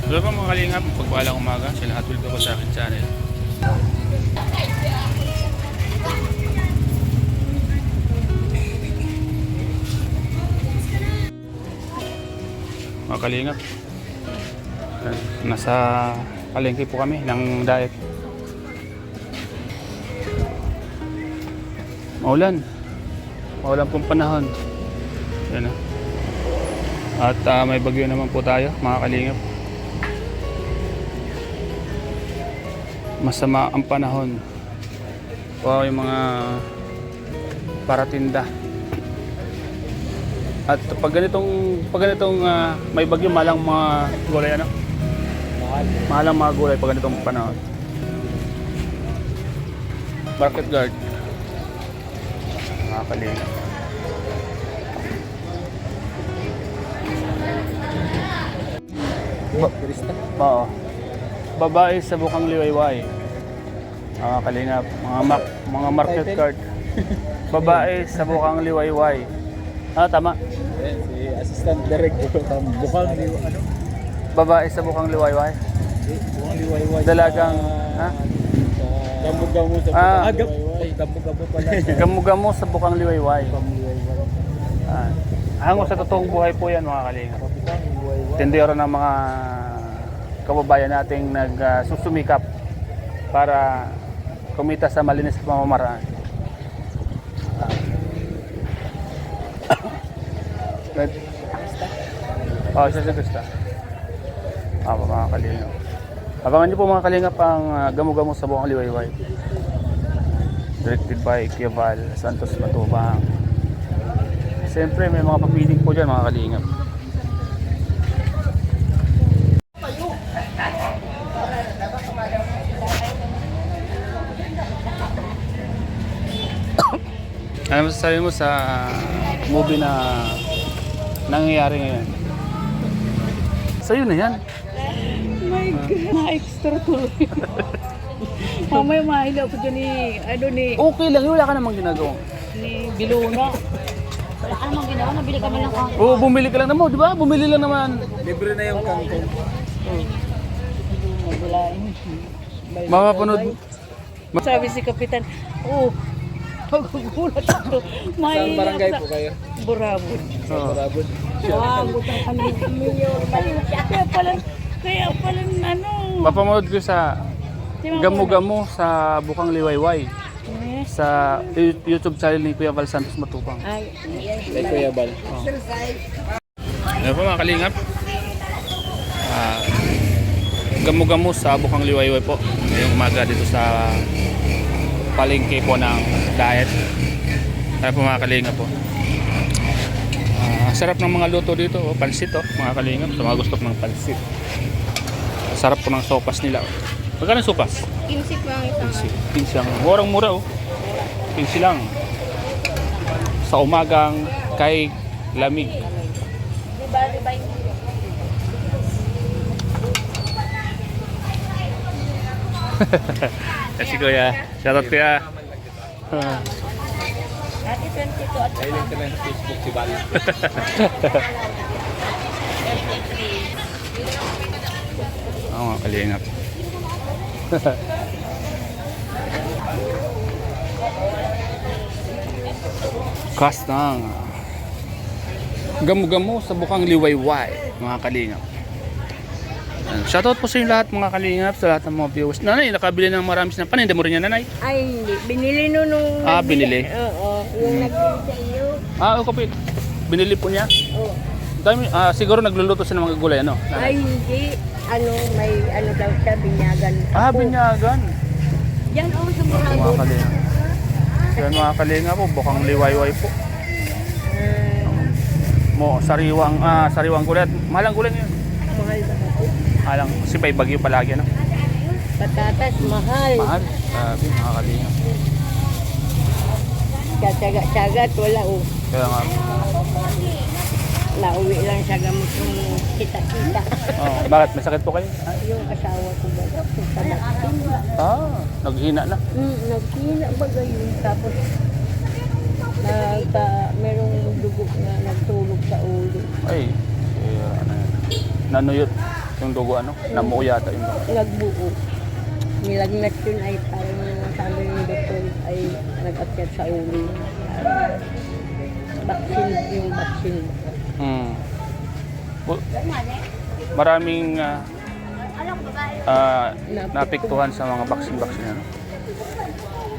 Hello po mga kalingap, pagpalang umaga, sila Hot Wheels ko sa akin channel. Mga kalingap, nasa palengke po kami ng diet. Maulan pong panahon. Yan na. At may bagyo naman po tayo mga kalingap. Masama ang panahon. O yung mga paratinda. At pag ganitong may bagyo, malang mga gulay ano? Malang mga gulay pag ganitong panahon. Market guard. Mga kalingap. Oo. Babae sa bukang liwayway. Mga kalingap, mga market card. Babae sa bukang liwayway. Tama. Si Assistant Director bukang ano? Babae sa bukang liwayway. Bukang liwayway. Dalagang Gamo-gamo sa gamo-gamo pala. Gamo-gamo sa bukang liwayway. Hango sa totoong buhay po yan mga kalingap. Tindero ng mga kababayan nating nagsusumikap para kumita sa malinis na pamamaraan. Siya si Krista. Mga kalingap. Abangan niyo po mga kalingap ang gamo-gamo sa bukang liwayway. Directed by Kieval Santos Matubang. Siyempre may mga papiling po dyan mga kalingap. Ano masasabi mo sa movie na nangyayari ngayon? Sa'yo na yan. My God, na-extra tuloy. Mamaya mahila ako dyan ni Okay lang, wala ka namang ginagawa. ni Biluna. Wala ka namang ginawa, nabili kami ng kangkong. Oo, bumili ka lang naman, di ba? Bumili lang naman. Libre na yung kangkong. Mapapanood. Sabi si Kapitan, pagkugulat ako. Saan barangay po kayo? Burabod. Oo. Barabod. Butang kami mayor. Kaya pala ano. Mapapanood ko sa Gamo-Gamo sa Bukang Liwayway. Sa YouTube channel ni Kuya Val Santos Matubang. Ay, Kay Kuya Bal. Ano po mga kalingap? Gamo-Gamo sa Bukang Liwayway po. Ngayong umaga dito sa palengke po ng diet. Kaya po mga kalingap po. Sarap ng mga luto dito. Pansit mga kalingap. Sa mga gusto ng pansit. Sarap po ng sopas nila. Magkano sopas? 15 po ang isang. 15 lang. Murang-mura 15 lang. Sa umagang kay lamig. Diba yung Kasi kuya. Shoutout kuya. Ate 22 at Ay, link ka lang sa Facebook si Bal. Mga kalingap. Kastang Gamo-Gamo sa Bukang Liwayway mga kalingap. Shoutout po sa inyo lahat mga kalingap, sa lahat ng mga viewers. Nanay, nakabili ng marami na paninda mo rin yan nanay? ay hindi. Binili nung Binili. Oo, yung nagbili sa iyo. Kapit. Binili po niya? Oo. Dami, siguro nagluluto siya ng mga gulay ano? Ay hindi. May daw siya, binyagan. Binyagan. Yan ako sa Mga Burabod. kalingap. Yan mga kalingap po, Bukang Liwayway po. Sariwang gulay. Mahalang gulay ngayon. Mahal ba ako? Mahalang, kasi may bagyo palagi ano? Patatas, mahal. Mahal. Sabi mga kalingap. Tsaga-tsagat, wala Kaya nga. Nauwi lang sa gamot ng kita-kita. Bakit? May sakit po kayo? Yung asawa ko ba? Naghina na. Naghina ba gayon? Tapos Merong dugo na nagtulog sa ulo. Ay, ano yan. Nanuyot yung dugo, ano? Namuo yata yung dugo. Nagbuo. Nilagnat yun ay parang sabi ng doktor ay nag-akyat sa ulo. Vaccine yung vaccine. Hmm. Maraming napiktuhan sa mga vaccine-vaccine, ano?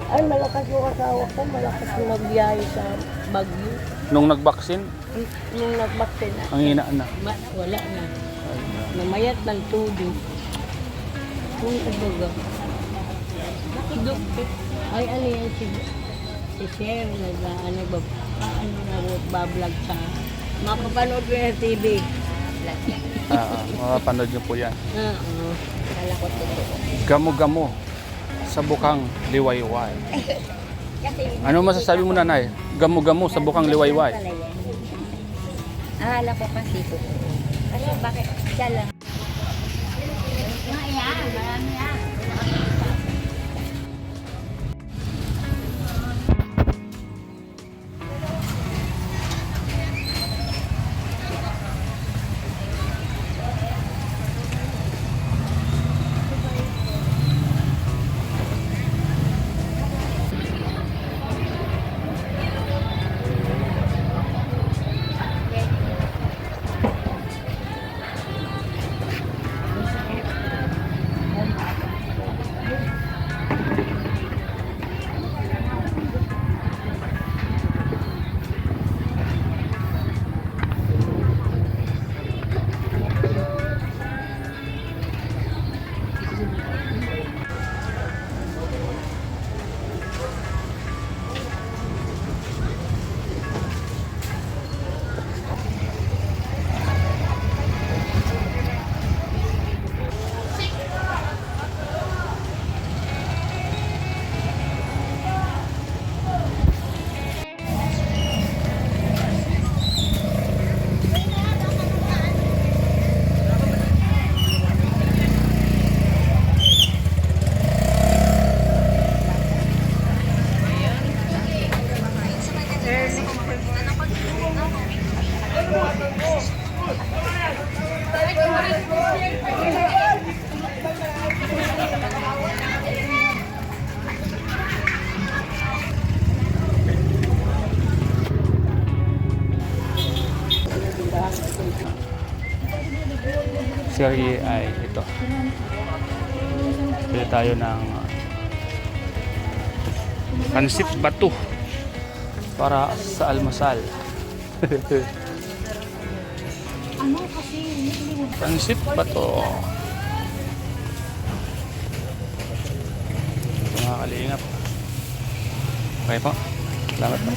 Ay, malakas yung asawa ko. Malakas yung magbiyahe sa Baguio. Nung nag-vaccine, Nung nag-vaccine na. ang hinaan na. Wala na. Namayat ng tudo. Kung ubaga. Doktor. Ay, ano yan si Sir, nagbablog sa mapapanood ko yung TV. Mapapanood nyo po yan. Oo. Kala ko totoo. Gamo-gamo sa bukang liwayway. Ano masasabi mo, nanay? Gamo-gamo sa bukang liwayway. Akala ko kasi ito. Kasi bakit siya lang. Yan, marami yan. Serye ay ito. Pili tayo ng pansit bato para sa almusal. Ano kasi? Pansit bato. Ito mga kalingap. Okay po. Salamat po.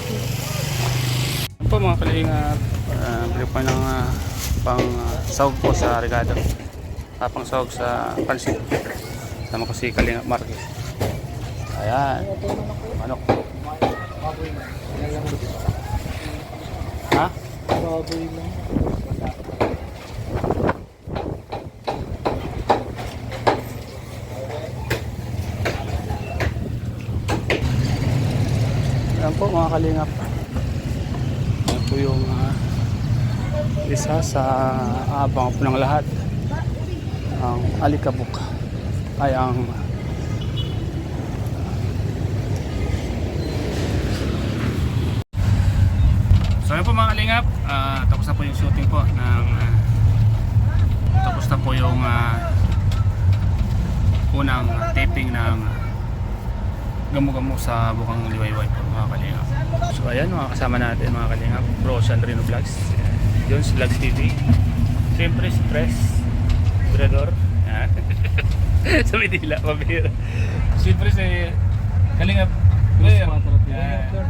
Ito po mga kalingap. Bili po ng pang sahog po sa regado. Pang sahog sa pansit. Sama ko si Kalingap Marquez. Ayan. Manok. Ha? Baboy lang. Ayan po mga Kalingap. Ayan po yung isa sa abang po ng lahat. Ang alikabok ay ang so yun po mga Kalingap, tapos na po yung shooting po ng tapos na po yung unang taping ng gamo-gamo sa bukang liwayway po mga Kalingap. So ayan mga kasama natin mga Kalingap, Bro Sandrino Vlogs, Jones Vlogs TV, siyempre si Press Brador sa Manila, pabira. Siyempre si Kalingap Cruz 4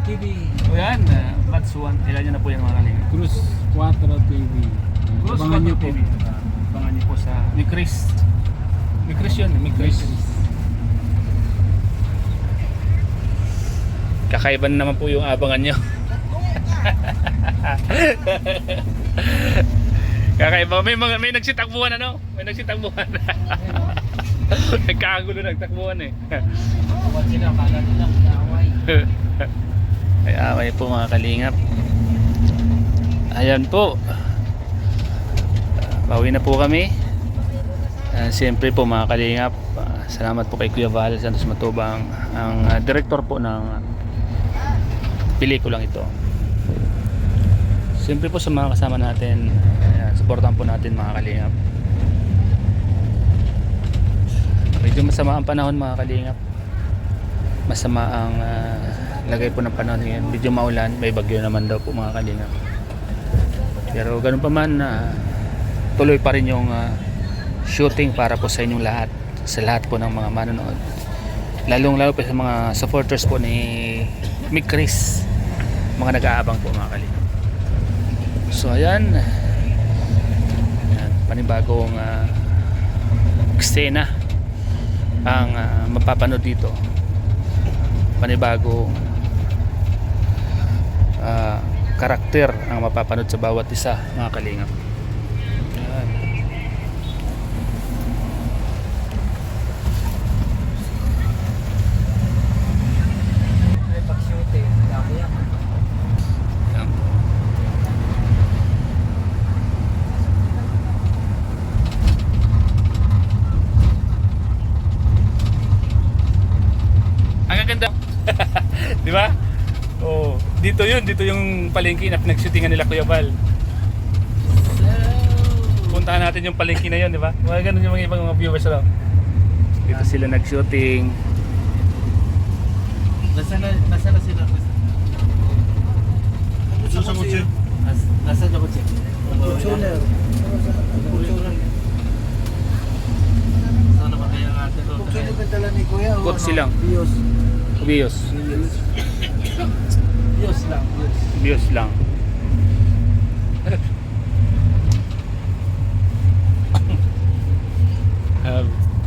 TV. O yan, Bats 1. Ilan nyo na po yan mga Kalingap? Cruz 4 TV. Cruz Abangan nyo po. TV. Abangan nyo po sa ni Chris. Ni Chris yun, ni Chris. Kakaiba na naman po yung abangan nyo. Kakaiba. May nagsitakbuhan ano? May nagsitakbuhan. Nagkagulo nagtakbuhan eh. Huwag sila, kala nila, kaaway. Okay po mga kalingap. Ayan po. Bawi na po kami. Siyempre po mga kalingap, salamat po kay Kuya Val Santos Matubang, ang director po ng pelikulang ito. Siyempre po sa mga kasama natin, ayan, supportan po natin mga kalingap. Medyo masama ang panahon mga kalingap. Masama ang lagay po ng panahon ngayon. Medyo maulan, may bagyo naman daw po mga kalingap. Pero ganun pa man, tuloy pa rin yung shooting para po sa inyong lahat, sa lahat po ng mga manonood, lalong lalo po sa mga supporters po ni Mick Chris, mga nag-aabang po mga kalingap. So ayan, panibagong eksena ang mapapanood dito, panibagong karakter ang mapapanood sa bawat isa mga kalingap. Ayan. Ayan. Ang ganda. Di ba? Oh, dito yung palengke na pinag-shootingan nila Kuya Val. Puntahan natin yung palengke na yun, di ba? Mga ganun yung mga ibang mga viewers lang. Dito sila nag-shooting. Nasaan na sila? Sa kutsi. Nasaan na kutsi? Kutsuner. Saan naman kaya ang ate ko? Kutsuner ba dala ni Kuya? Kutsi lang. Bios. Bios. Bios lang. Bios lang.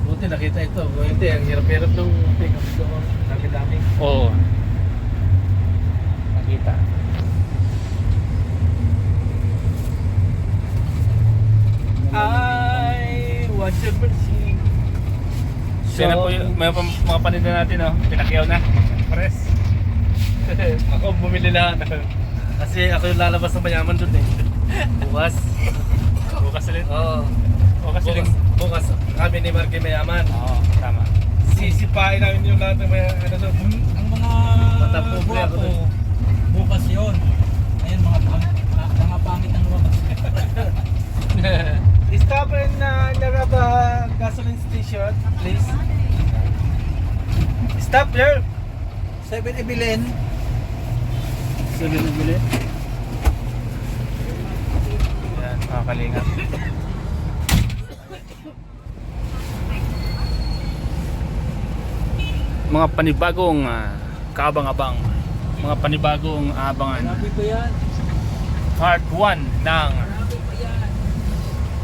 Buti nakita ito. Hindi, ang hirap-hirap nung pick-up doon. Dami-dami. Oo. Nakita. I want your mercy. So, yan na po yung mga paninda natin, oh. Pinakyaw na. Pares. Ako bumili na. Kasi ako yung lalabas ng mayaman dun eh. Bukas. Bukas ulit. Oo. Bukas ulit. Bukas kami ni Marky mayaman. Oo, tama. Sisipain namin yung lahat ng ano doon. Ang mga Matapobre ako guwapo, doon. bukas yun. Ayun, mga pangit ang lumabas. Stop in Naraba gasoline station, please. Stop there. 7-Eleven. Sabi na bili. Yan, mga kalingap. Mga panibagong kaabang-abang, mga panibagong abangan. Sabi ko yan. Part 1 ng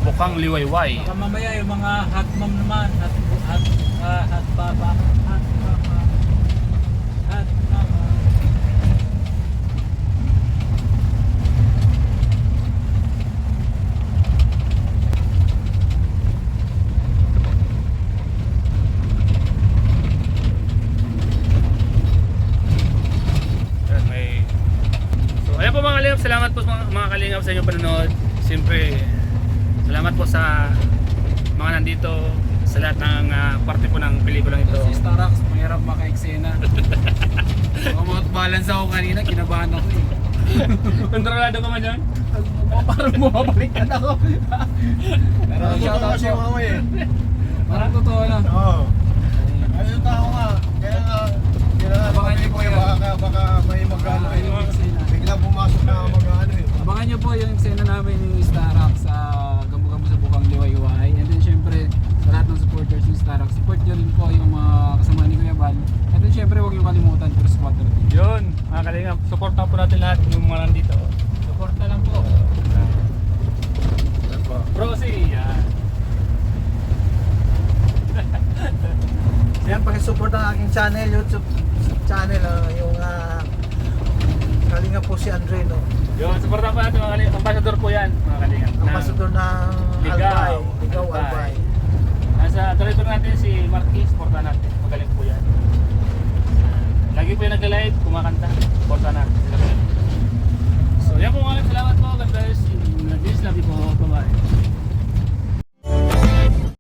Bukang Liwayway. Baka mamaya yung mga hot mom naman. Hot papa. Hot papa. Hot mama. Ayan, So ayan po mga kalingap, salamat po mga kalingap sa inyong panonood. Siyempre, salamat po sa mga nandito sa lahat ng parte po ng pelikulang ito. Si Starax, mahirap maka-eksena. Balance ako kanina, kinabahan ako eh. Kontrolado ka man yan? Parang bumabalik ka na ako. Pero shoutout siya. Parang totoo na. Oo. Ano yung tao nga? Kaya nga, Abangan niyo po yan. baka may magano eh. Bigla pumasok na magano eh. Abangan nyo po yung eksena namin ni Starax sa Gamo-Gamo sa Bukang Liwayway. And then syempre, sa lahat ng supporters ni Starax, support nyo rin po yung mga kasama ni Kuya Val. And then syempre, huwag yung kalimutan, First Water Team. Yun, mga kalingap, support na po natin lahat yung mga nandito. Support na lang po. Prosi! Yan. Yan, pakisupport ang aking channel, YouTube channel, yung Kalinga po si Andre, no? Yun, support na po natin mga kalingap. Ambassador po yan, mga kalingap. Ambassador ng Ligaw. Albay. Ligaw Albay. Albay. Nasa director natin si Marquis, support na natin.